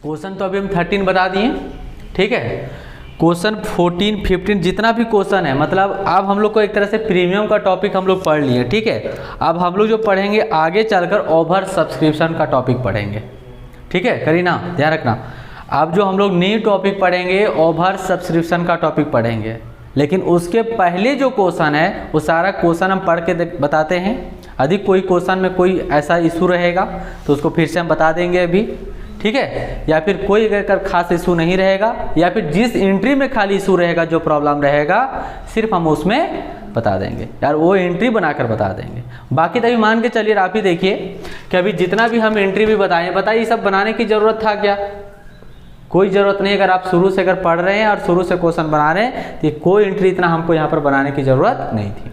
Question तो अभी हम 13 बता दिए, ठीक है। क्वेश्चन 14, 15 जितना भी क्वेश्चन है, मतलब अब हम लोग को एक तरह से प्रीमियम का टॉपिक हम लोग पढ़ लिए, ठीक है। अब हम लोग जो पढ़ेंगे आगे चलकर ओवर सब्सक्रिप्शन का टॉपिक पढ़ेंगे, ठीक है। करीना ध्यान रखना, अब जो हम लोग न्यू टॉपिक पढ़ेंगे ओवर सब्सक्रिप्शन का टॉपिक पढ़ेंगे, लेकिन उसके पहले जो क्वेश्चन है वो सारा क्वेश्चन हम पढ़ के बताते हैं। यदि कोई क्वेश्चन में कोई ऐसा इशू रहेगा तो उसको फिर से हम बता देंगे अभी, ठीक है। या फिर कोई अगर खास इशू नहीं रहेगा, या फिर जिस एंट्री में खाली इशू रहेगा, जो प्रॉब्लम रहेगा, सिर्फ हम उसमें बता देंगे यार, वो एंट्री बनाकर बता देंगे। बाकी तभी मान के चलिए, आप ही देखिए कि अभी जितना भी हम एंट्री भी बताइए सब बनाने की ज़रूरत था क्या? कोई ज़रूरत नहीं। अगर आप शुरू से अगर पढ़ रहे हैं और शुरू से क्वेश्चन बना रहे हैं तो कोई एंट्री इतना हमको यहाँ पर बनाने की ज़रूरत नहीं थी।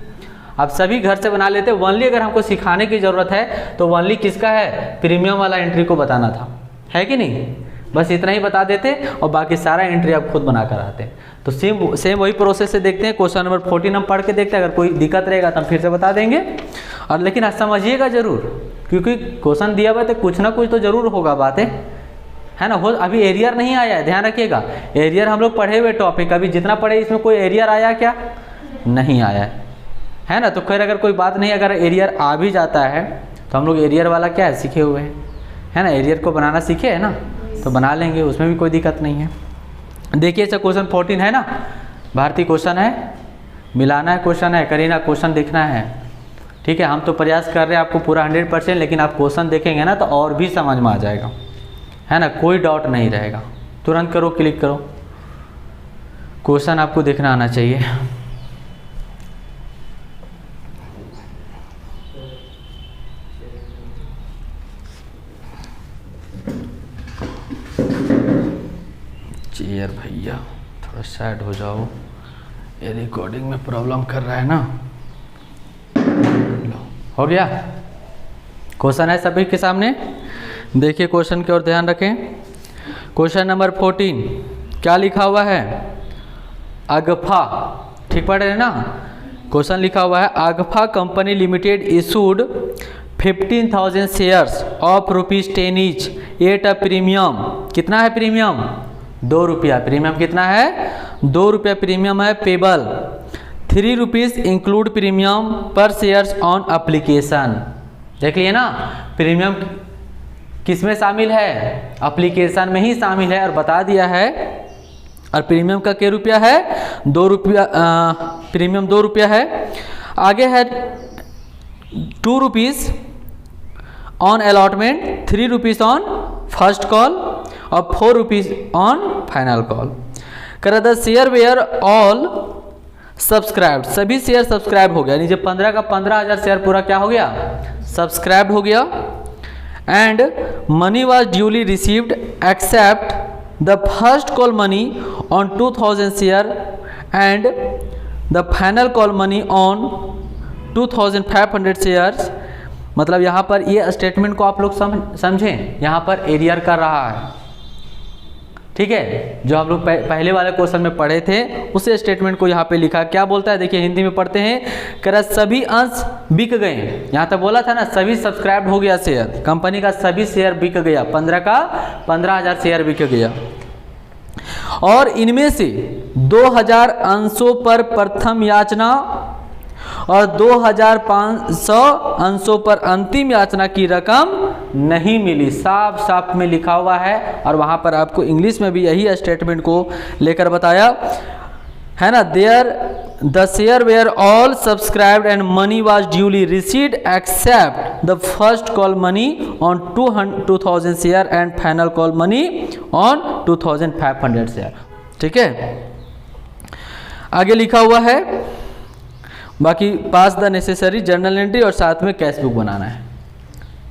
आप सभी घर से बना लेते। वनली अगर हमको सिखाने की ज़रूरत है तो वनली किसका है? प्रीमियम वाला एंट्री को बताना था, है कि नहीं? बस इतना ही बता देते और बाकी सारा एंट्री आप खुद बना कर आते। तो सेम वही प्रोसेस से देखते हैं। क्वेश्चन नंबर 14 हम पढ़ के देखते हैं, अगर कोई दिक्कत रहेगा तो हम फिर से बता देंगे। और लेकिन आप समझिएगा ज़रूर, क्योंकि क्वेश्चन दिया हुआ है तो कुछ ना कुछ तो ज़रूर होगा बातें, है ना। हो अभी एरियर नहीं आया है, ध्यान रखिएगा। एरियर हम लोग पढ़े हुए टॉपिक, अभी जितना पढ़े इसमें कोई एरियर आया क्या? नहीं आया है ना। तो खैर अगर कोई बात नहीं, अगर एरियर आ भी जाता है तो हम लोग एरियर वाला क्या है सीखे हुए हैं, है ना। एरियर को बनाना सीखे है ना, तो बना लेंगे, उसमें भी कोई दिक्कत नहीं है। देखिए अच्छा क्वेश्चन 14 है ना, भारतीय क्वेश्चन है, मिलाना है क्वेश्चन है, करीना क्वेश्चन देखना है, ठीक है। हम तो प्रयास कर रहे हैं आपको पूरा 100%, लेकिन आप क्वेश्चन देखेंगे ना तो और भी समझ में आ जाएगा, है ना। कोई डाउट नहीं रहेगा। तुरंत करो, क्लिक करो, क्वेश्चन आपको देखना आना चाहिए। चेयर भैया थोड़ा साइड हो जाओ, ये रिकॉर्डिंग में प्रॉब्लम कर रहा है ना। लो हो गया। क्वेश्चन है सभी के सामने, देखिए क्वेश्चन की ओर ध्यान रखें। क्वेश्चन नंबर 14 क्या लिखा हुआ है? अगफा, ठीक पढ़ रहे हैं ना। क्वेश्चन लिखा हुआ है Agfa company limited issued 15,000 shares of ₹10 each at a premium. कितना है प्रीमियम? 2 रुपया। प्रीमियम कितना है? 2 रुपया प्रीमियम है पेबल। 3 रुपीज़ इंक्लूड प्रीमियम पर शेयर्स ऑन एप्लीकेशन। देख लिए ना, प्रीमियम किस में शामिल है? एप्लीकेशन में ही शामिल है और बता दिया है। और प्रीमियम का क्या रुपया है? 2 रुपया। प्रीमियम 2 रुपया है। आगे है 2 rupees on allotment, 3 rupees on first call और 4 रुपीज़ ऑन फाइनल कॉल। कर the share were all subscribed, सभी शेयर सब्सक्राइब हो गया, यानी जब 15 का 15,000 शेयर पूरा क्या हो गया? सब्सक्राइब हो गया। And money was duly received except the first call money on 2,000 share and the final call money on 2,500 shares. मतलब यहाँ पर ये स्टेटमेंट को आप लोग समझें, यहाँ पर एरियर कर रहा है, ठीक है। जो हम लोग पहले वाले क्वेश्चन में पढ़े थे उस स्टेटमेंट को यहाँ पे लिखा। क्या बोलता है देखिए, हिंदी में पढ़ते हैं, कह सभी अंश बिक गए। यहाँ तक बोला था ना, सभी सब्सक्राइब हो गया शेयर, कंपनी का सभी शेयर बिक गया, 15 का 15,000 शेयर बिक गया। और इनमें से 2,000 अंशों पर प्रथम याचना और 2,500 अंशों पर अंतिम याचना की रकम नहीं मिली। साफ साफ में लिखा हुआ है और वहाँ पर आपको इंग्लिश में भी यही स्टेटमेंट को लेकर बताया है ना। There the share were all subscribed and money was duly received except the first call money on 2,000 share and final call money on 2,500 share, ठीक है। आगे लिखा हुआ है बाकी pass the necessary journal entry और साथ में कैश बुक बनाना है,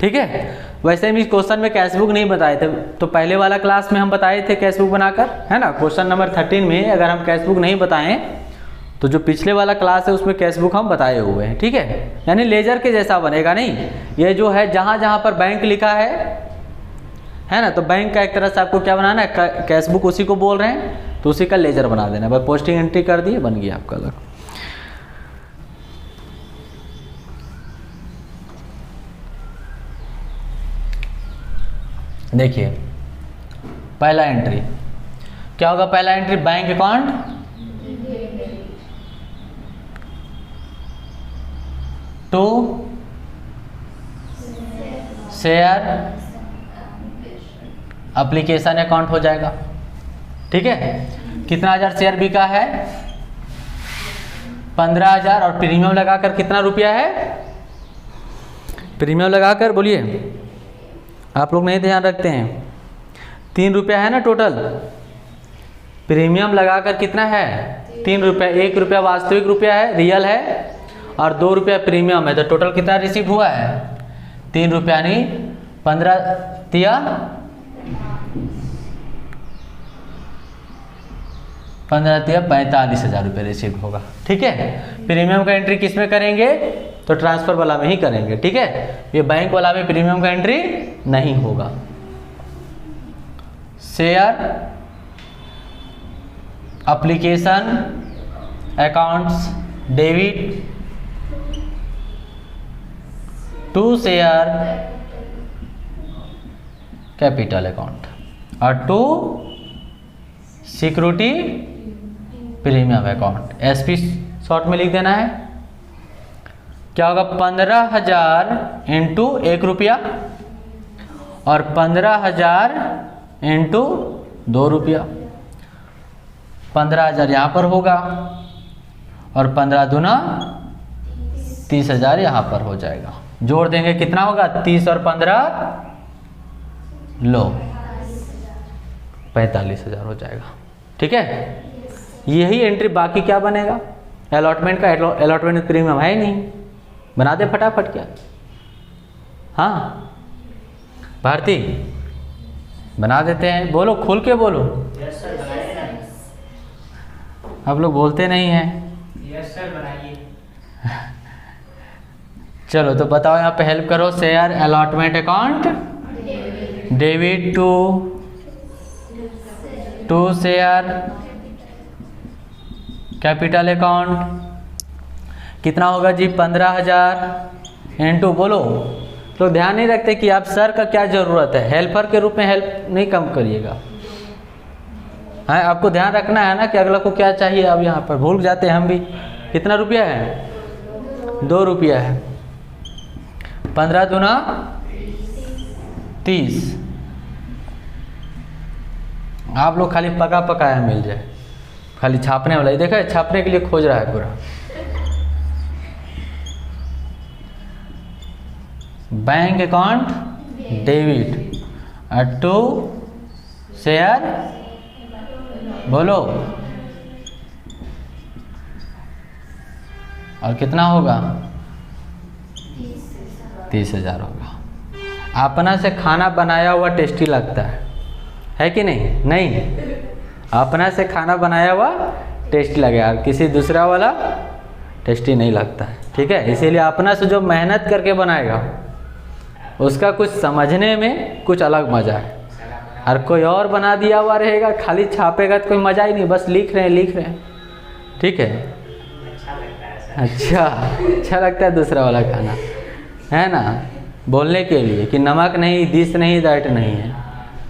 ठीक है। वैसे हम इस क्वेश्चन में कैश बुक नहीं बताए थे, तो पहले वाला क्लास में हम बताए थे कैश बुक बनाकर, है ना। क्वेश्चन नंबर 13 में अगर हम कैश बुक नहीं बताएं तो जो पिछले वाला क्लास है उसमें कैश बुक हम बताए हुए हैं, ठीक है। यानी लेजर के जैसा बनेगा नहीं, ये जो है जहाँ जहाँ पर बैंक लिखा है ना, तो बैंक का एक तरह से आपको क्या बनाना है? कैश बुक उसी को बोल रहे हैं, तो उसी का लेजर बना देना। भाई पोस्टिंग एंट्री कर दिए, बन गया आपका अलग। देखिए पहला एंट्री क्या होगा? पहला entry bank account to share application account हो जाएगा। ठीक है, कितना हजार शेयर बिका है? 15,000 और प्रीमियम लगाकर कितना रुपया है? प्रीमियम लगाकर बोलिए, आप लोग नहीं ध्यान रखते हैं। 3 रुपया है ना टोटल, प्रीमियम लगाकर कितना है? 3 रुपया। 1 रुपया वास्तविक रुपया है, रियल है, और 2 रुपया प्रीमियम है। तो टोटल कितना रिसीव हुआ है? 3 रुपया नहीं 15 तिया 45,000 रुपये रिसीव होगा। ठीक है, प्रीमियम का एंट्री किस में करेंगे? तो ट्रांसफर वाला में ही करेंगे। ठीक है, ये बैंक वाला में प्रीमियम का एंट्री नहीं होगा। Share application accounts debit to share capital account और to security premium account. SP short में लिख देना है। क्या होगा? 15,000 इंटू 1 रुपया और 15,000 इंटू 2 रुपया। 15,000 यहाँ पर होगा और 15 दूना 30,000 यहाँ पर हो जाएगा। जोड़ देंगे कितना होगा? 30 और 15 लो 45,000 हो जाएगा। ठीक है, यही एंट्री। बाकी क्या बनेगा? अलॉटमेंट का अलॉटमेंट प्रीमियम है ही नहीं, बना दे फटाफट। क्या? हाँ भारती बना देते हैं, बोलो खुल के बोलो। यस सर बनाइए। आप लोग बोलते नहीं हैं। यस सर बनाइए। चलो तो बताओ, यहाँ पे हेल्प करो। Share allotment account debit to share capital account कितना होगा जी? 15,000 इंटू बोलो। तो ध्यान नहीं रखते कि आप सर का क्या ज़रूरत है, हेल्पर के रूप में हेल्प नहीं कम करिएगा। हाँ, आपको ध्यान रखना है ना कि अगला को क्या चाहिए। अब यहाँ पर भूल जाते हैं हम भी। कितना रुपया है? 2 रुपया है। 15 दूना 30। आप लोग खाली पका पकाया मिल जाए, खाली छापने वाला ही देखा है, छापने के लिए खोज रहा है पूरा। Bank account debit to share बोलो, और कितना होगा? 30,000 होगा। अपना से खाना बनाया हुआ टेस्टी लगता है कि नहीं? नहीं, अपना से खाना बनाया हुआ टेस्टी लगेगा, किसी दूसरा वाला टेस्टी नहीं लगता है। ठीक है, इसीलिए अपना से जो मेहनत करके बनाएगा उसका कुछ समझने में कुछ अलग मज़ा है। और कोई और बना दिया हुआ रहेगा, खाली छापेगा तो कोई मज़ा ही नहीं, बस लिख रहे हैं। ठीक है, अच्छा लगता है दूसरा वाला खाना, है ना, बोलने के लिए कि नमक नहीं, दिस नहीं, दैट नहीं है।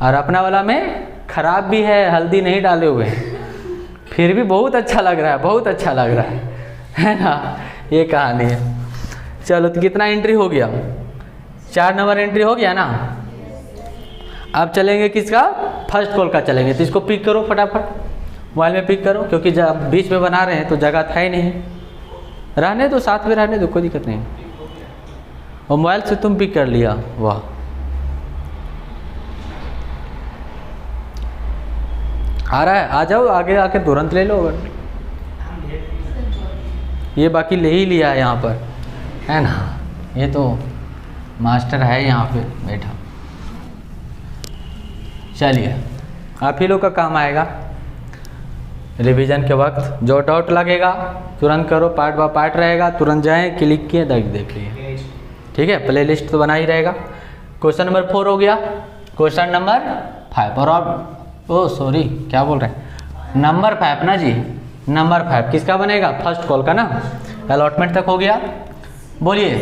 और अपना वाला में खराब भी है, हल्दी नहीं डाले हुए हैं, फिर भी बहुत अच्छा लग रहा है, बहुत अच्छा लग रहा है ना। ये कहानी है। चलो तो कितना एंट्री हो गया? 4 नंबर एंट्री हो गया ना। अब चलेंगे किसका? फर्स्ट कॉल का चलेंगे। तो इसको पिक करो फटाफट, मोबाइल में पिक करो, क्योंकि जब बीच में बना रहे हैं तो जगह था ही नहीं। रहने दो, साथ में रहने दो, कोई दिक्कत नहीं। और मोबाइल से तुम पिक कर लिया, वाह। आ रहा है, आ जाओ आगे आके तुरंत ले लो। ये बाकी ले ही लिया है यहाँ पर, है ना। ये तो मास्टर है यहाँ पे बैठा। चलिए, आप ही लोग का काम आएगा। रिवीजन के वक्त जो डाउट लगेगा तुरंत करो, पार्ट बाय पार्ट रहेगा, तुरंत जाएं, क्लिक किए, देख लिए। ठीक है, प्ले लिस्ट तो बना ही रहेगा। क्वेश्चन नंबर 4 हो गया। क्वेश्चन नंबर 5 और ओ सॉरी क्या बोल रहे हैं, नंबर 5 ना जी। नंबर 5 किसका बनेगा? फर्स्ट कॉल का ना। अलॉटमेंट तक हो गया। बोलिए,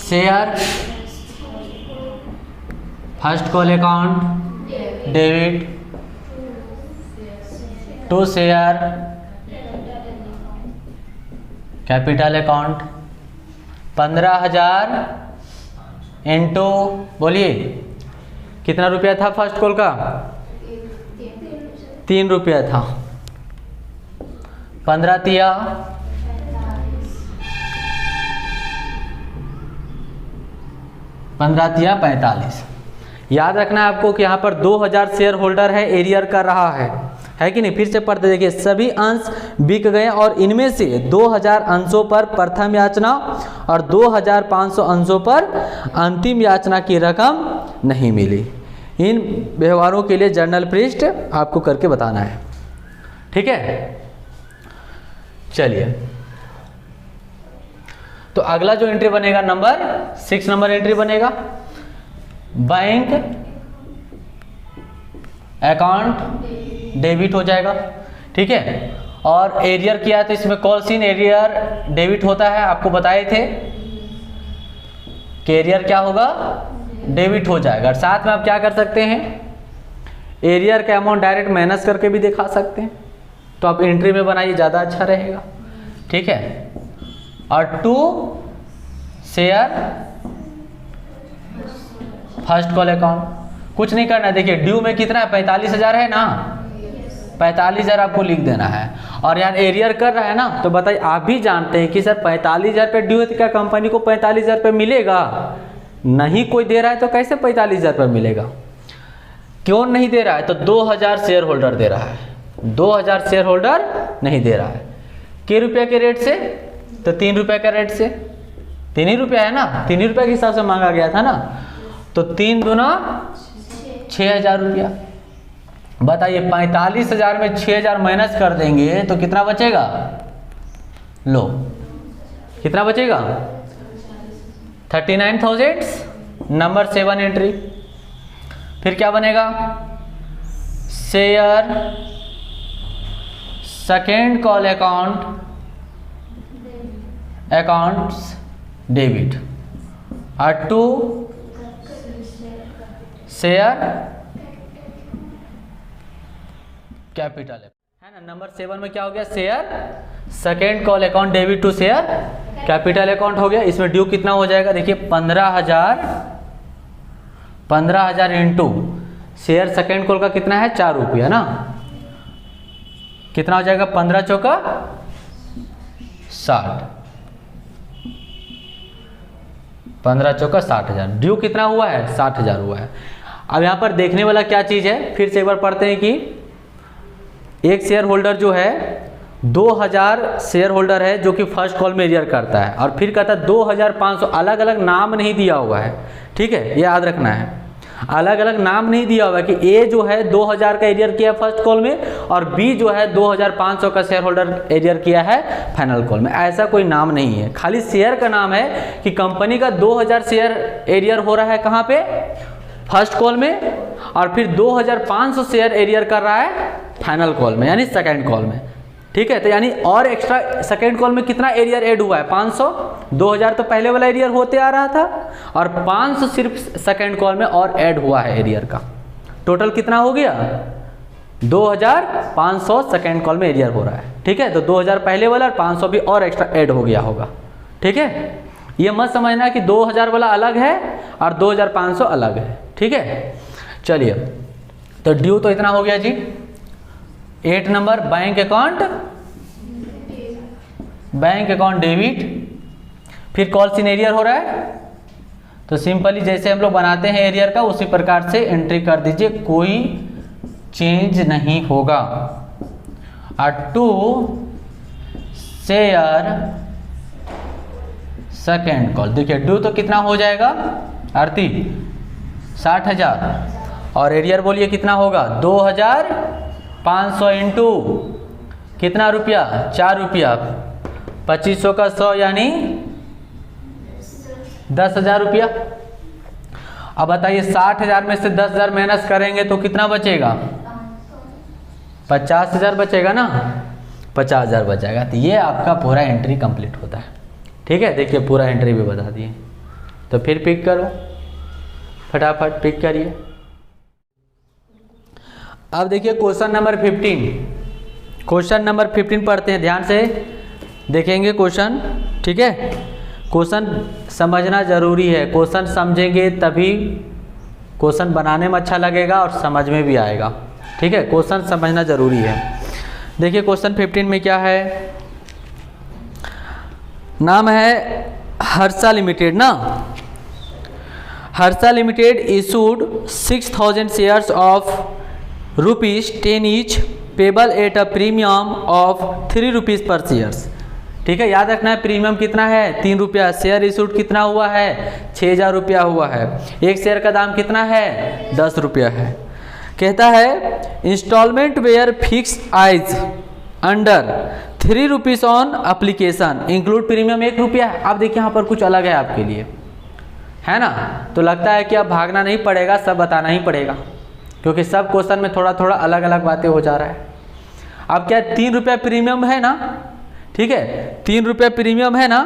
share first call account debit to share capital account 15,000 into, बोलिए कितना रुपया था फर्स्ट कॉल का? 3 रुपया था। 15 तिया 45। याद रखना है आपको कि यहाँ पर 2000 शेयर होल्डर है, एरियर कर रहा है कि नहीं? फिर से पढ़ते देखिए, सभी अंश बिक गए और इनमें से 2000 अंशों पर प्रथम याचना और 2500 अंशों पर अंतिम याचना की रकम नहीं मिली। इन व्यवहारों के लिए जर्नल पृष्ठ आपको करके बताना है, ठीक है? चलिए, तो अगला जो एंट्री बनेगा नंबर 6 नंबर एंट्री बनेगा, बैंक अकाउंट डेबिट हो जाएगा, ठीक है? और एरियर किया तो इसमें कॉल सीन एरियर डेबिट होता है, आपको बताए थे कि एरियर क्या होगा? डेबिट हो जाएगा। और साथ में आप क्या कर सकते हैं, एरियर का अमाउंट डायरेक्ट माइनस करके भी दिखा सकते हैं, तो आप एंट्री में बनाइए, ज़्यादा अच्छा रहेगा, ठीक है? और to share first call account, कुछ नहीं करना है। देखिए ड्यू में कितना है? 45,000 है ना, 45,000 आपको लिख देना है। और यहाँ एरियर कर रहा है ना, तो बताइए, आप भी जानते हैं कि सर 45,000 रुपये ड्यू है, तो क्या कंपनी को 45,000 रुपये मिलेगा? नहीं कोई दे रहा है तो कैसे 45,000 रुपये मिलेगा? क्यों नहीं दे रहा है? तो 2000 शेयर होल्डर दे रहा है, 2000 शेयर होल्डर नहीं दे रहा है। के रुपये के रेट से? तो 3 रुपये का रेट से, 3 ही रुपया है ना, 3 ही रुपये के हिसाब से मांगा गया था ना, तो 3 दूना 6,000 रुपया। बताइए 45,000 में 6,000 माइनस कर देंगे तो कितना बचेगा? लो कितना बचेगा? 39,000। Number 7 entry. फिर क्या बनेगा? Share second call accounts debit और टू शेयर कैपिटल, है ना? नंबर 7 में क्या हो गया? Share second call account debit to share capital account हो गया। इसमें ड्यू कितना हो जाएगा? देखिए 15,000 इंटू शेयर सेकेंड कॉल का कितना है? 4 रुपया ना, कितना हो जाएगा? 15 चौका 60, 15 चौका 60,000। ड्यू कितना हुआ है? 60,000 हुआ है। अब यहाँ पर देखने वाला क्या चीज़ है, फिर से एक बार पढ़ते हैं कि एक शेयर होल्डर जो है 2000 शेयर होल्डर है जो कि फर्स्ट कॉल में एरियर करता है, और फिर कहता है 2500, अलग अलग नाम नहीं दिया हुआ है, ठीक है? ये याद रखना है, अलग अलग नाम नहीं दिया हुआ है कि ए जो है 2000 का एरियर किया फर्स्ट कॉल में और बी जो है 2500 का शेयर होल्डर एरियर किया है फाइनल कॉल में। ऐसा कोई नाम नहीं है, खाली शेयर का नाम है कि कंपनी का 2000 शेयर एरियर हो रहा है कहाँ पे? फर्स्ट कॉल में, और फिर 2500 शेयर एरियर कर रहा है फाइनल कॉल में, यानी सेकेंड कॉल में, ठीक है? तो यानी और एक्स्ट्रा सेकेंड कॉल में कितना एरियर ऐड हुआ है? 500। 2000 तो पहले वाला एरियर होते आ रहा था और 500 सिर्फ सेकेंड कॉल में और ऐड हुआ है एरियर का। टोटल कितना हो गया? 2500 सेकेंड कॉल में एरियर हो रहा है, ठीक है? तो 2000 पहले वाला और 500 भी और एक्स्ट्रा ऐड हो गया होगा, ठीक है? ये मत समझना कि 2000 वाला अलग है और 2500 अलग है, ठीक है? चलिए, तो ड्यू तो इतना हो गया जी। 8 नंबर बैंक अकाउंट डेबिट, फिर कॉल सीन एरियर हो रहा है, तो सिंपली जैसे हम लोग बनाते हैं एरियर का उसी प्रकार से एंट्री कर दीजिए, कोई चेंज नहीं होगा। और टू शेयर सेकेंड कॉल, देखिए ड्यू तो कितना हो जाएगा? आरती 60,000, और एरियर बोलिए कितना होगा? 2500 इंटू कितना रुपया? 4 रुपया, 2500 का 100 यानी 10,000 रुपया। अब बताइए 60,000 में से 10,000 माइनस करेंगे तो कितना बचेगा? 50,000 बचेगा ना, 50,000 बचेगा। तो ये आपका पूरा एंट्री कंप्लीट होता है, ठीक है? देखिए पूरा एंट्री भी बता दिए, तो फिर पिक करो, फटाफट पिक करिए। अब देखिए क्वेश्चन नंबर 15, क्वेश्चन नंबर 15 पढ़ते हैं, ध्यान से देखेंगे क्वेश्चन, ठीक है। क्वेश्चन समझना ज़रूरी है, क्वेश्चन समझेंगे तभी क्वेश्चन बनाने में अच्छा लगेगा और समझ में भी आएगा, ठीक है। क्वेश्चन समझना ज़रूरी है। देखिए क्वेश्चन 15 में क्या है, नाम है हर्षा लिमिटेड ना। Harsha limited issued 6000 shares of ₹10 each payable eight a premium of ₹3 पर शेयर्स, ठीक है। याद रखना है प्रीमियम कितना है, ₹3। शेयर इशूड कितना हुआ है, 6000 रुपया हुआ है। एक शेयर का दाम कितना है, ₹10 है। कहता है instalment were fix as under ₹3 on application include premium ₹1 है। अब देखिए यहाँ पर कुछ अलग है आपके लिए, है ना। तो लगता है कि अब भागना नहीं पड़ेगा, सब बताना ही पड़ेगा, क्योंकि सब क्वेश्चन में थोड़ा थोड़ा अलग अलग बातें हो जा रहा है। अब क्या ₹3 प्रीमियम है ना, ठीक है, ₹3 प्रीमियम है ना,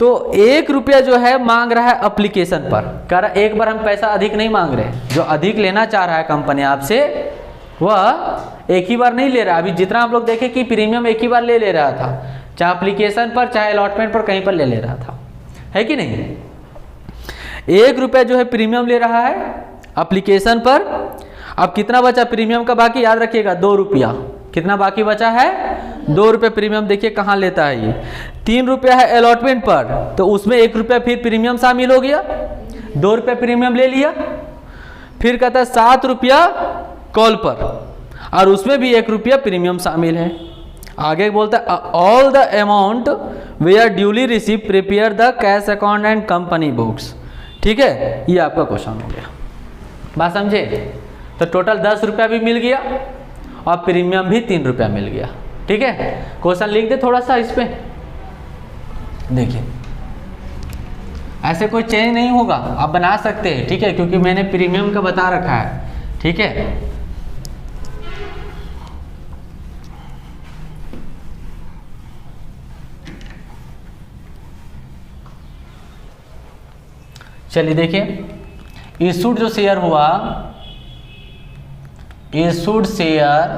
तो ₹1 जो है मांग रहा है अप्लीकेशन पर। कह रहा एक बार हम पैसा अधिक नहीं मांग रहे, जो अधिक लेना चाह रहा है कंपनी आपसे वह एक ही बार नहीं ले रहा। अभी जितना आप लोग देखें कि प्रीमियम एक ही बार ले रहा था, चाहे अप्लीकेशन पर चाहे अलॉटमेंट पर, कहीं पर ले रहा था, है कि नहीं। ₹1 जो है प्रीमियम ले रहा है एप्लीकेशन पर। अब कितना बचा प्रीमियम का बाकी, याद रखिएगा ₹2। कितना बाकी बचा है, ₹2 प्रीमियम। देखिए कहाँ लेता है ये, ₹3 है अलॉटमेंट पर, तो उसमें ₹1 फिर प्रीमियम शामिल हो गया, ₹2 प्रीमियम ले लिया। फिर कहता है ₹7 कॉल पर, और उसमें भी ₹1 प्रीमियम शामिल है। आगे बोलता है all the amount were duly receive prepare the cash account and company books, ठीक है। ये आपका क्वेश्चन हो गया, बात समझे। तो टोटल ₹10 भी मिल गया और प्रीमियम भी ₹3 मिल गया, ठीक है। क्वेश्चन लिख दे थोड़ा सा इस पे, देखिए ऐसे कोई चेंज नहीं होगा, आप बना सकते हैं, ठीक है, क्योंकि मैंने प्रीमियम का बता रखा है, ठीक है। चलिए देखिए इशूड जो शेयर हुआ, इशूड शेयर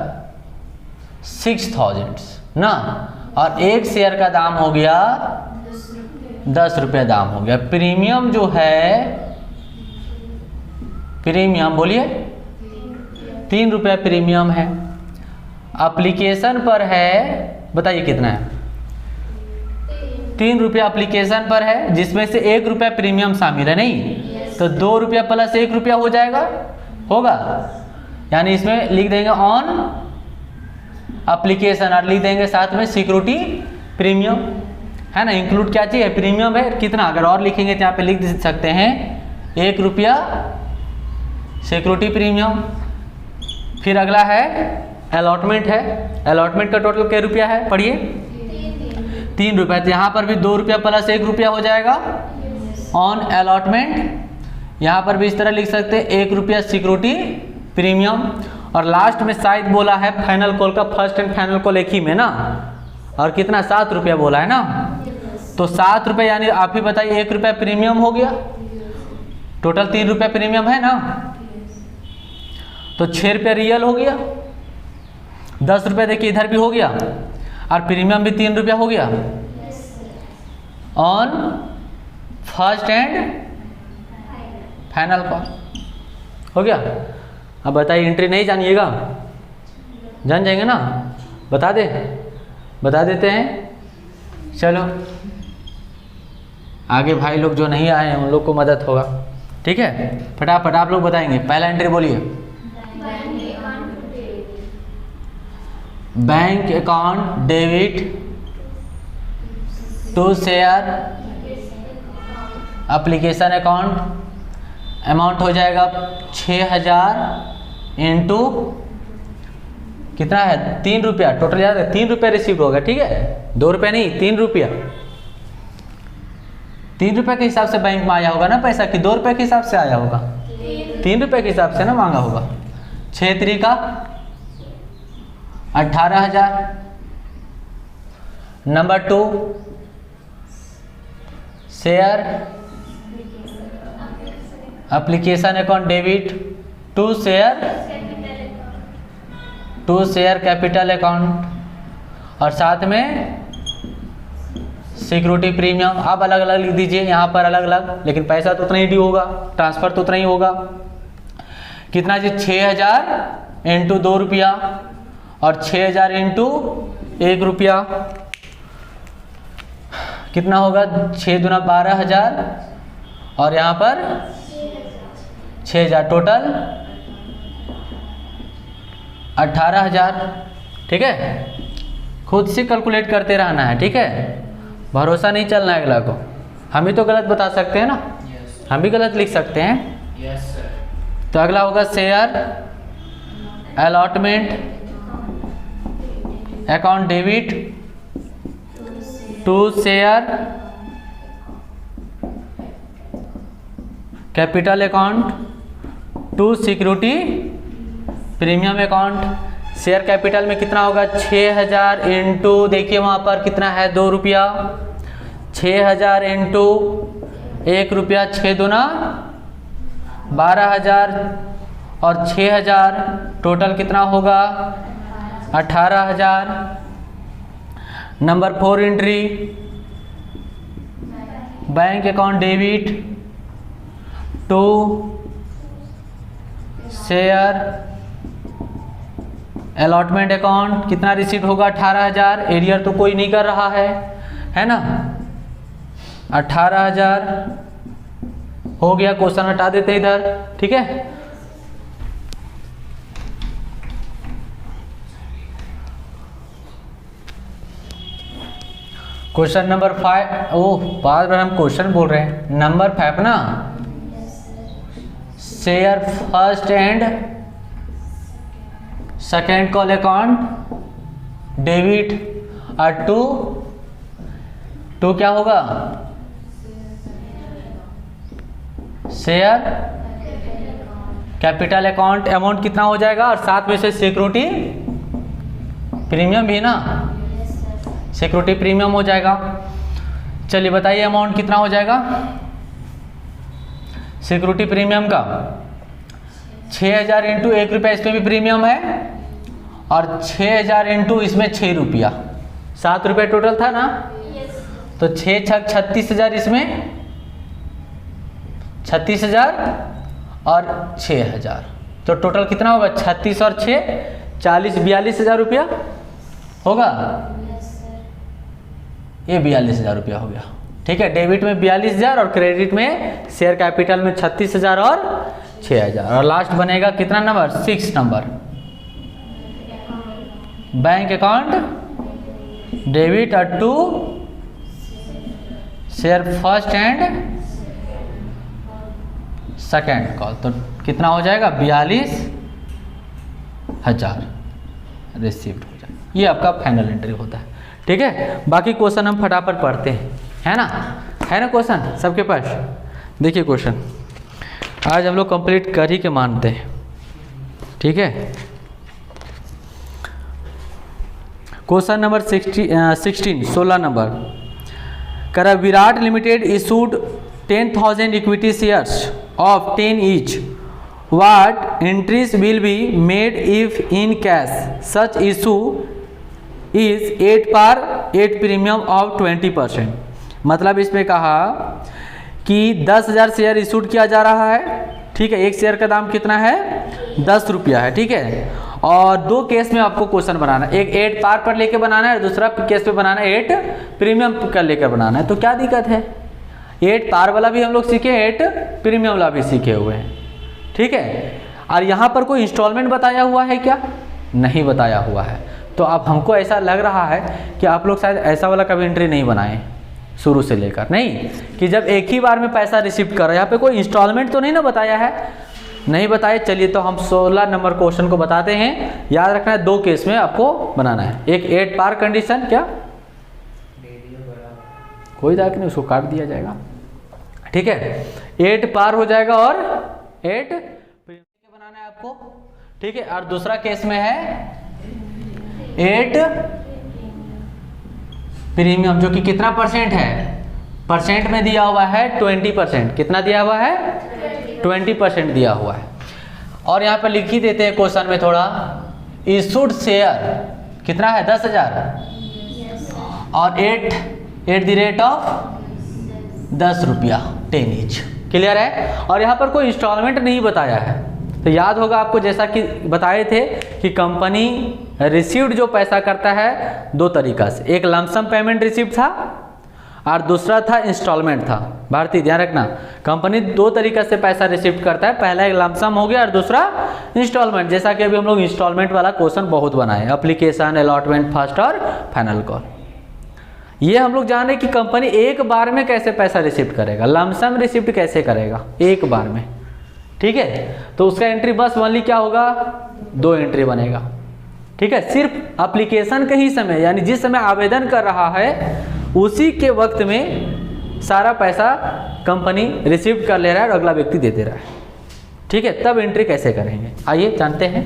6000 ना, और एक शेयर का दाम हो गया ₹10 दाम हो गया। प्रीमियम जो है, प्रीमियम बोलिए ₹3 प्रीमियम है। एप्लीकेशन पर है, बताइए कितना है, ₹3 एप्लीकेशन पर है, जिसमें से ₹1 प्रीमियम शामिल है, नहीं तो ₹2 प्लस ₹1 हो जाएगा, होगा। यानी इसमें लिख देंगे ऑन एप्लीकेशन और लिख देंगे साथ में सिक्योरिटी प्रीमियम, है ना। इंक्लूड क्या चाहिए, प्रीमियम है कितना, अगर और लिखेंगे तो यहाँ पे लिख सकते हैं ₹1 सिक्योरिटी प्रीमियम। फिर अगला है अलॉटमेंट है, अलॉटमेंट का टोटल क्या रुपया है, पढ़िए ₹3। तो यहाँ पर भी ₹2 प्लस ₹1 हो जाएगा ऑन अलॉटमेंट। यहाँ पर भी इस तरह लिख सकते हैं ₹1 सिक्योरिटी प्रीमियम। और लास्ट में शायद बोला है फाइनल कॉल का, फर्स्ट एंड फाइनल कॉल एक ही में ना, और कितना ₹7 बोला है ना, तो ₹7 यानी आप ही बताइए ₹1 प्रीमियम हो गया, टोटल ₹3 प्रीमियम है ना, तो ₹6 रियल हो गया, ₹10 देखिए इधर भी हो गया, और प्रीमियम भी ₹3 हो गया on first and final call, हो गया। अब बताइए एंट्री नहीं जानिएगा, जान जाएंगे ना, बता देते हैं। चलो आगे भाई लोग जो नहीं आए हैं उन लोग को मदद होगा, ठीक है। फटाफट आप लोग बताएंगे, पहला एंट्री बोलिए, bank account debit to share application account, amount हो जाएगा 6000 इंटू कितना है ₹3, टोटल याद है ₹3 रिसीव होगा, ठीक है, ₹2 नहीं ₹3। ₹3 के हिसाब से बैंक में आया होगा ना पैसा, कि ₹2 के हिसाब से आया होगा, ₹3 के हिसाब से ना मांगा होगा। 6 3 18,000। Number 2 share application account debit to share to share capital account और साथ में सिक्योरिटी प्रीमियम। आप अलग अलग लिख दीजिए यहाँ पर अलग अलग, लेकिन पैसा तो उतना ही ड्यू होगा, ट्रांसफ़र तो उतना ही होगा। कितना जी 6000 इंटू 2 रुपया और 6000 इंटू 1 रुपया कितना होगा 6 दूना 12000 और यहाँ पर 6000 टोटल 18000। ठीक है, खुद से कैलकुलेट करते रहना है। ठीक है, भरोसा नहीं चलना है अगला को। हम ही तो गलत बता सकते हैं ना, हम भी गलत लिख सकते हैं। Yes sir. तो अगला होगा share allotment account debit to share capital account to security premium account. Share capital में कितना होगा 6000 इंटू, देखिए वहाँ पर कितना है 2 रुपया, 6000 इंटू 1 रुपया, 6 दूना 12000 और 6000 टोटल कितना होगा 18000। Number 4 entry bank account debit to share allotment account. कितना रिसीट होगा 18000, एरियर तो कोई नहीं कर रहा है ना। 18000 हो गया, क्वेश्चन हटा देते इधर। ठीक है, क्वेश्चन नंबर 5। ओह, बार बार हम क्वेश्चन बोल रहे हैं। नंबर 5 ना, share first and second call account debit और टू क्या होगा शेयर कैपिटल अकाउंट। अमाउंट कितना हो जाएगा और साथ में से सिक्योरिटी प्रीमियम भी ना, सिक्योरिटी प्रीमियम हो जाएगा। चलिए बताइए अमाउंट कितना हो जाएगा सिक्योरिटी प्रीमियम का। 6000 इंटू 1 रुपया, इसमें भी प्रीमियम है, और 6000 इंटू इसमें 6 रुपया, 7 रुपये टोटल था ना। तो 6 छक 36000, इसमें 36000 और 6000, तो टोटल कितना होगा 36 और 6 40, 42,000 रुपया होगा। ये 42,000 रुपया हो गया। ठीक है, डेबिट में 42,000 और क्रेडिट में शेयर कैपिटल में 36,000 और 6,000। और लास्ट बनेगा कितना number 6 number bank account debit और to share first and second call. तो कितना हो जाएगा 42,000 रिसीव्ड हो जाएगा। ये आपका फाइनल एंट्री होता है। ठीक है, बाकी क्वेश्चन हम फटाफट पढ़ते हैं, है ना क्वेश्चन सबके पास। देखिए क्वेश्चन आज हम लोग कंप्लीट कर ही के मानते हैं। ठीक है, क्वेश्चन नंबर 16 नंबर करा Virat limited issued 10,000 equity shares of 10 each. What entries will be made if in cash such issue is 8 par 8 premium of 20%? मतलब इसमें कहा कि 10,000 शेयर इशूड किया जा रहा है। ठीक है, एक शेयर का दाम कितना है 10 रुपया है। ठीक है, और दो केस में आपको क्वेश्चन बनाना है, एक 8 पार पर लेके बनाना है और दूसरा केस पे बनाना है 8 प्रीमियम कर लेकर बनाना है। तो क्या दिक्कत है, 8 पार वाला भी हम लोग सीखे, 8 प्रीमियम वाला भी सीखे हुए हैं। ठीक है, और यहाँ पर कोई इंस्टॉलमेंट बताया हुआ है क्या, नहीं बताया हुआ है। तो अब हमको ऐसा लग रहा है कि आप लोग शायद ऐसा वाला कभी एंट्री नहीं बनाए शुरू से लेकर, नहीं कि जब एक ही बार में पैसा रिसीव कर रहे हैं। यहाँ पे कोई इंस्टॉलमेंट तो नहीं ना बताया है, नहीं बताए। चलिए तो हम 16 नंबर क्वेश्चन को बताते हैं। याद रखना है 2 केस में आपको बनाना है, एक 8 पार कंडीशन, क्या कोई दाग नहीं, उसको काट दिया जाएगा। ठीक है, 8 पार हो जाएगा और 8 प्रीमियम बनाना है आपको। ठीक है, और दूसरा केस में है 8 प्रीमियम, जो कि कितना परसेंट है, परसेंट में दिया हुआ है 20%। कितना दिया हुआ है 20% दिया हुआ है। और यहाँ पर लिख ही देते हैं क्वेश्चन में थोड़ा, इशूड शेयर कितना है 10,000 और एट द रेट ऑफ 10 रुपया 10 ईच। क्लियर है। और यहाँ पर कोई इंस्टॉलमेंट नहीं बताया है, तो याद होगा आपको जैसा कि बताए थे कि कंपनी रिसीव्ड जो पैसा करता है दो तरीका से, एक लमसम पेमेंट रिसीव्ड था और दूसरा था इंस्टॉलमेंट था। भारतीय ध्यान रखना, कंपनी दो तरीका से पैसा रिसीव करता है, पहला एक लमसम हो गया और दूसरा इंस्टॉलमेंट। जैसा कि अभी हम लोग इंस्टॉलमेंट वाला क्वेश्चन बहुत बनाए, एप्लीकेशन, अलॉटमेंट, फर्स्ट और फाइनल कॉल। ये हम लोग जाने कि कंपनी एक बार में कैसे पैसा रिसीव करेगा, लमसम रिसीव कैसे करेगा एक बार में। ठीक है, तो उसका एंट्री बस ओनली क्या होगा, 2 एंट्री बनेगा। ठीक है, सिर्फ एप्लीकेशन के ही समय यानी जिस समय आवेदन कर रहा है उसी के वक्त में सारा पैसा कंपनी रिसीव कर ले रहा है और अगला व्यक्ति दे दे रहा है। ठीक है, तब एंट्री कैसे करेंगे आइए जानते हैं।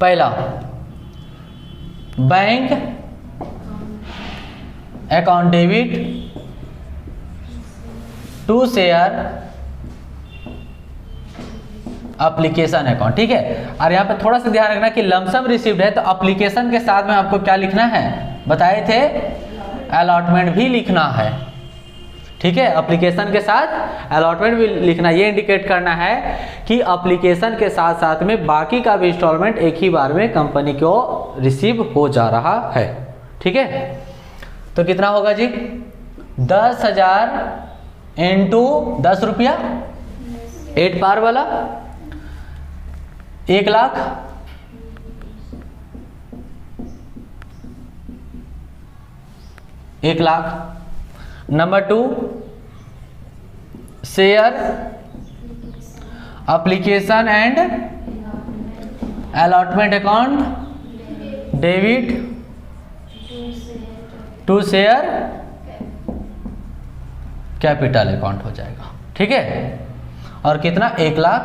पहला, bank account debit to share application account. ठीक है, और यहाँ पे थोड़ा सा ध्यान रखना कि लमसम रिसीव्ड है तो एप्लीकेशन के साथ में आपको क्या लिखना है, बताए थे अलॉटमेंट भी लिखना है। ठीक है, एप्लीकेशन के साथ अलॉटमेंट भी लिखना, ये इंडिकेट करना है कि एप्लीकेशन के साथ साथ में बाकी का भी इंस्टॉलमेंट एक ही बार में कंपनी को रिसीव हो जा रहा है। ठीक है, तो कितना होगा जी, 10,000 इंटू 10 रुपया 8 पार वाला 1 lakh, number 2 share application and allotment account debit to share capital account हो जाएगा। ठीक है, और कितना 1 लाख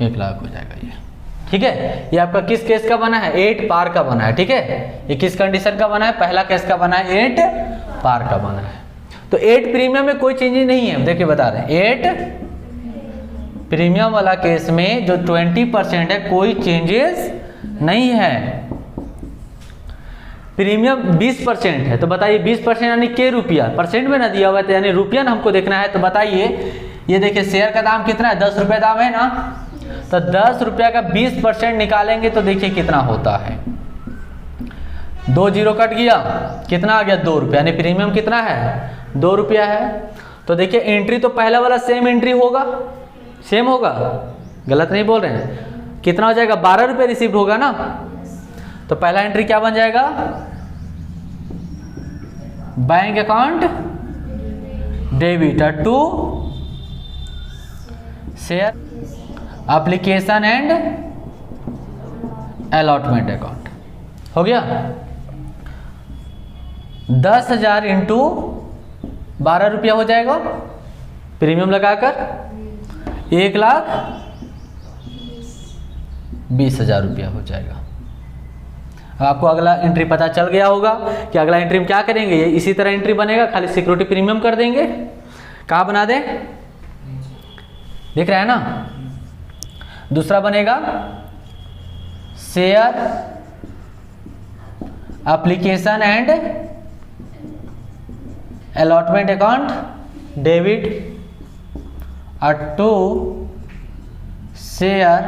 1 लाख हो जाएगा ये। ठीक है, ये आपका किस केस का बना है, 8 पार का बना है। ठीक है, ये किस कंडीशन का बना है, पहला केस का बना है, 8 पार का बना है। तो 8 प्रीमियम में कोई चेंज नहीं है, देखिए बता रहे हैं 8 प्रीमियम वाला केस में जो 20% है कोई चेंजेस नहीं है। प्रीमियम 20% है, तो बताइए 20% यानी के रुपया, परसेंट में ना दिया हुआ है, तो यानी रुपया हमको देखना है। तो बताइए, ये देखिए शेयर का दाम कितना है, 10 रुपये दाम है ना, तो 10 रुपया का 20% निकालेंगे तो देखिए कितना होता है, 2 जीरो कट गया, कितना आ गया 2 रुपया, यानी प्रीमियम कितना है 2 रुपया है। तो देखिए एंट्री तो पहला वाला सेम एंट्री होगा, सेम होगा, गलत नहीं बोल रहे हैं। कितना हो जाएगा 12 रुपये रिसीव होगा ना, तो पहला एंट्री क्या बन जाएगा, bank account debit to share application and allotment account हो गया। 10,000 इंटू 12 रुपया हो जाएगा प्रीमियम लगाकर, 1,20,000 रुपया हो जाएगा। आपको अगला एंट्री पता चल गया होगा कि अगला एंट्री में क्या करेंगे, ये इसी तरह एंट्री बनेगा, खाली सिक्योरिटी प्रीमियम कर देंगे। कहाँ बना दें, दिख रहा है ना। दूसरा बनेगा share application and allotment account debit to share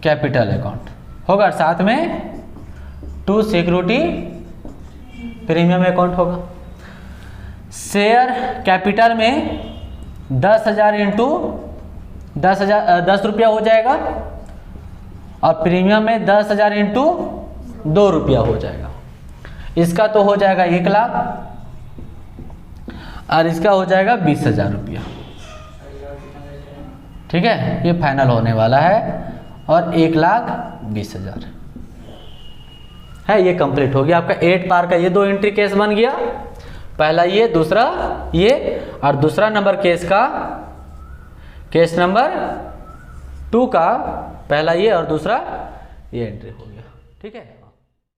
capital account होगा, साथ में टू सिक्योरिटी प्रीमियम अकाउंट होगा। शेयर कैपिटल में 10,000 इंटू 10 रुपया हो जाएगा, और प्रीमियम में 10,000 इंटू 2 रुपया हो जाएगा। इसका तो हो जाएगा 1 लाख और इसका हो जाएगा 20,000 रुपया। ठीक है, ये फाइनल होने वाला है और 1,20,000 है, ये कंप्लीट हो गया आपका 8 पार का। ये 2 एंट्री केस बन गया, पहला ये, दूसरा ये, और दूसरा नंबर केस का केस नंबर 2 का पहला ये और दूसरा ये एंट्री हो गया। ठीक है।